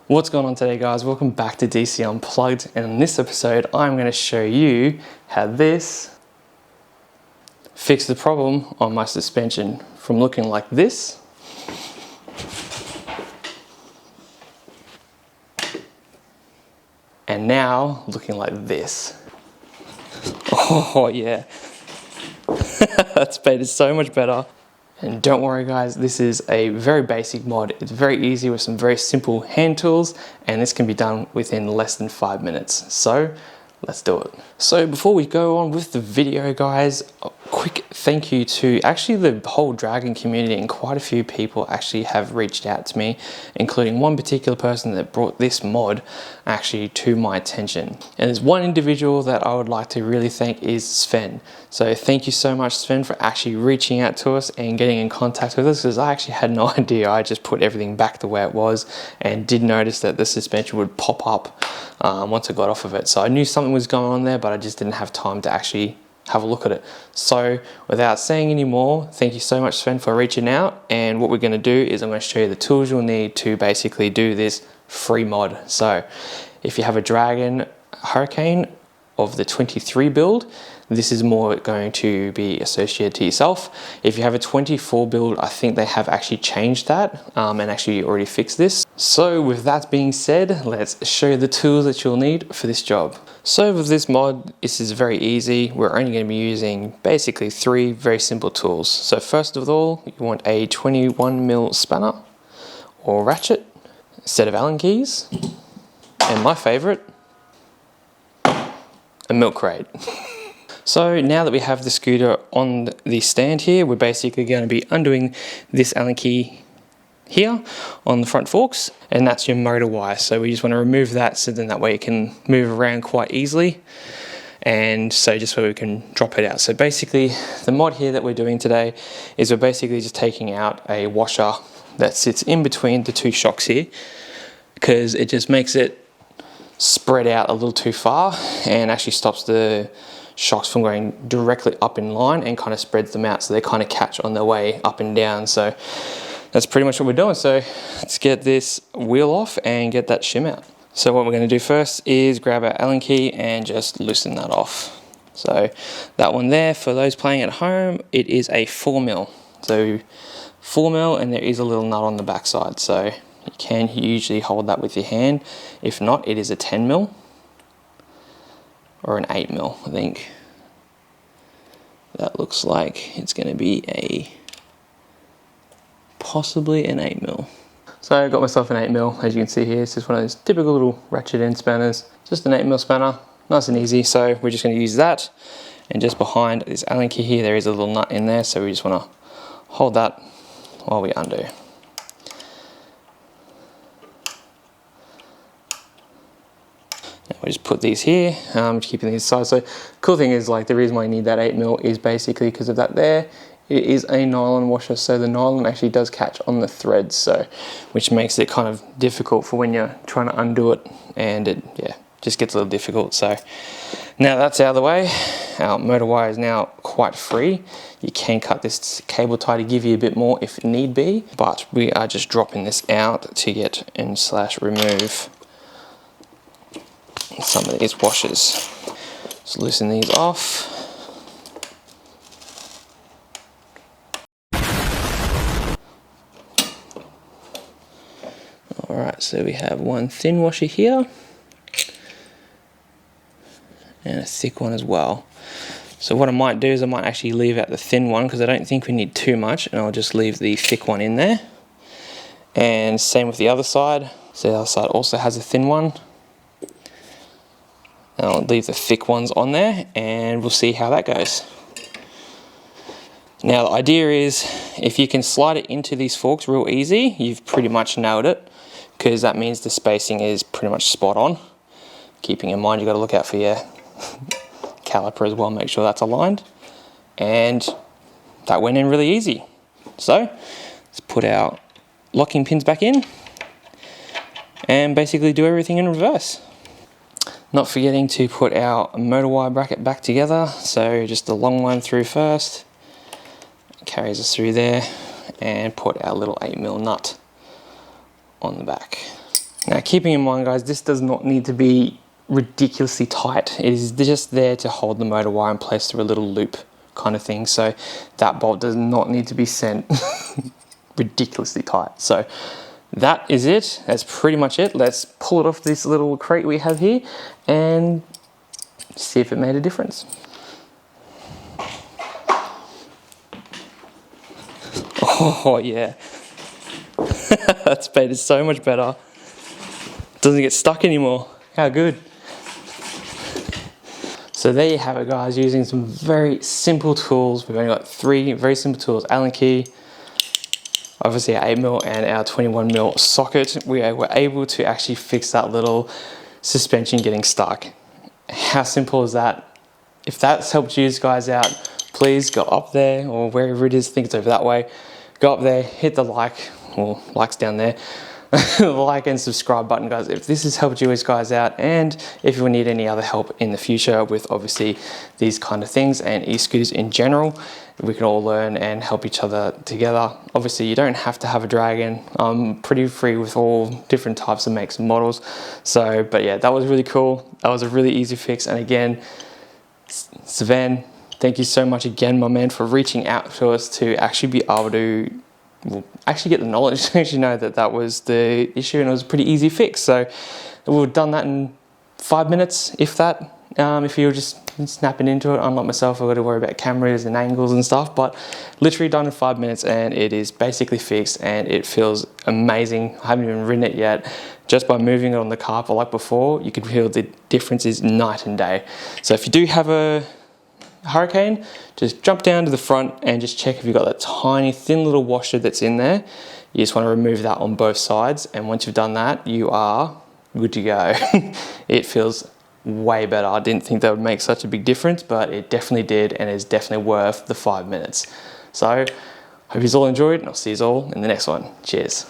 What's going on today, guys? Welcome back to DC Unplugged, and in this episode I'm going to show you how this fixed the problem on my suspension from looking like this and now looking like this. Oh yeah, that's made it so much better. And don't worry guys, this is a very basic mod. It's very easy with some very simple hand tools, and this can be done within less than 5 minutes. So let's do it. So before we go on with the video guys, a quick thank you to actually the whole Dragon community, and quite a few people actually have reached out to me, including one particular person that brought this mod actually to my attention. And there's one individual that I would like to really thank is Sven. So thank you so much, Sven, for actually reaching out to us and getting in contact with us, because I actually had no idea. I just put everything back the way it was and did notice that the suspension would pop up once I got off of it. So I knew something was going on there, but I just didn't have time to actually have a look at it. So without saying any more, thank you so much, Sven, for reaching out. And what we're going to do is I'm going to show you the tools you'll need to basically do this free mod. So if you have a Dragon Hurricane of the 23 build, this is more going to be associated to yourself. If you have a 24 build, I think they have actually changed that and actually already fixed this. So with that being said, let's show you the tools that you'll need for this job. So with this mod, this is very easy. We're only going to be using basically 3 very simple tools. So first of all, you want a 21mm spanner or ratchet, a set of Allen keys, and my favorite, a milk crate. So now that we have the scooter on the stand here, we're basically going to be undoing this Allen key here on the front forks, and that's your motor wire. So we just want to remove that, so then that way it can move around quite easily, and so just so we can drop it out. So basically the mod here that we're doing today is we're basically just taking out a washer that sits in between the 2 shocks here, because it just makes it spread out a little too far and actually stops the shocks from going directly up in line and kind of spreads them out so they kind of catch on their way up and down. So that's pretty much what we're doing. So let's get this wheel off and get that shim out. So what we're going to do first is grab our Allen key and just loosen that off. So that one there, for those playing at home, it is a 4mm. So 4mm, and there is a little nut on the back side, so you can usually hold that with your hand. If not, it is a 10mm or an 8mm, I think. That looks like it's going to be possibly an 8mm. So I got myself an 8mm, as you can see here. It's just one of those typical little ratchet end spanners. Just an 8mm spanner, nice and easy. So we're just going to use that. And just behind this Allen key here, there is a little nut in there, so we just want to hold that while we undo. We just put these here, keeping these aside. So cool thing is, like, the reason why you need that 8mm is basically because of that there. It is a nylon washer, so the nylon actually does catch on the threads, so which makes it kind of difficult for when you're trying to undo it, and it just gets a little difficult. So now that's out of the way, our motor wire is now quite free. You can cut this cable tie to give you a bit more if need be, but we are just dropping this out to get and / remove some of these washers. Just loosen these off. Alright, so we have one thin washer here and a thick one as well. So what I might do is I might actually leave out the thin one, because I don't think we need too much, and I'll just leave the thick one in there. And same with the other side. So the other side also has a thin one. And I'll leave the thick ones on there, and we'll see how that goes. Now the idea is, if you can slide it into these forks real easy, you've pretty much nailed it, because that means the spacing is pretty much spot on. Keeping in mind, you've got to look out for your caliper as well, make sure that's aligned. And that went in really easy. So let's put our locking pins back in and basically do everything in reverse. Not forgetting to put our motor wire bracket back together, so just the long one through first, carries us through there, and put our little 8mm nut on the back. Now, keeping in mind, guys, this does not need to be ridiculously tight. It is just there to hold the motor wire in place through a little loop kind of thing. So that bolt does not need to be sent ridiculously tight. So that is it. That's pretty much it. Let's pull it off this little crate we have here and see if it made a difference. Oh yeah. That's made it so much better. Doesn't get stuck anymore. How good. So there you have it, guys, using some very simple tools. We've only got 3 very simple tools: Allen key, obviously our 8mm and our 21mm socket. We were able to actually fix that little suspension getting stuck. How simple is that? If that's helped you guys out, please go up there, or wherever it is, I think it's over that way. Go up there, hit the like, or likes down there, the like and subscribe button, guys, if this has helped you guys out, and if you need any other help in the future with obviously these kind of things and e-scooters in general, we can all learn and help each other together. Obviously, you don't have to have a Dragon. I'm pretty free with all different types of makes and models. So, but yeah, that was really cool. That was a really easy fix. And again, Savan, thank you so much again, my man, for reaching out to us to actually be able to actually get the knowledge to actually know that that was the issue, and it was a pretty easy fix. So we've done that in 5 minutes, if that. If you're just snapping into it, unlike myself, I've got to worry about cameras and angles and stuff, but literally done in 5 minutes, and it is basically fixed, and it feels amazing. I haven't even ridden it yet. Just by moving it on the carpet like before, you could feel the difference is night and day. So if you do have a Hurricane, just jump down to the front and just check if you've got that tiny thin little washer that's in there. You just want to remove that on both sides, and once you've done that, you are good to go. It feels way better. I didn't think that would make such a big difference, but it definitely did, and it's definitely worth the 5 minutes. So hope you all enjoyed, and I'll see you all in the next one. Cheers.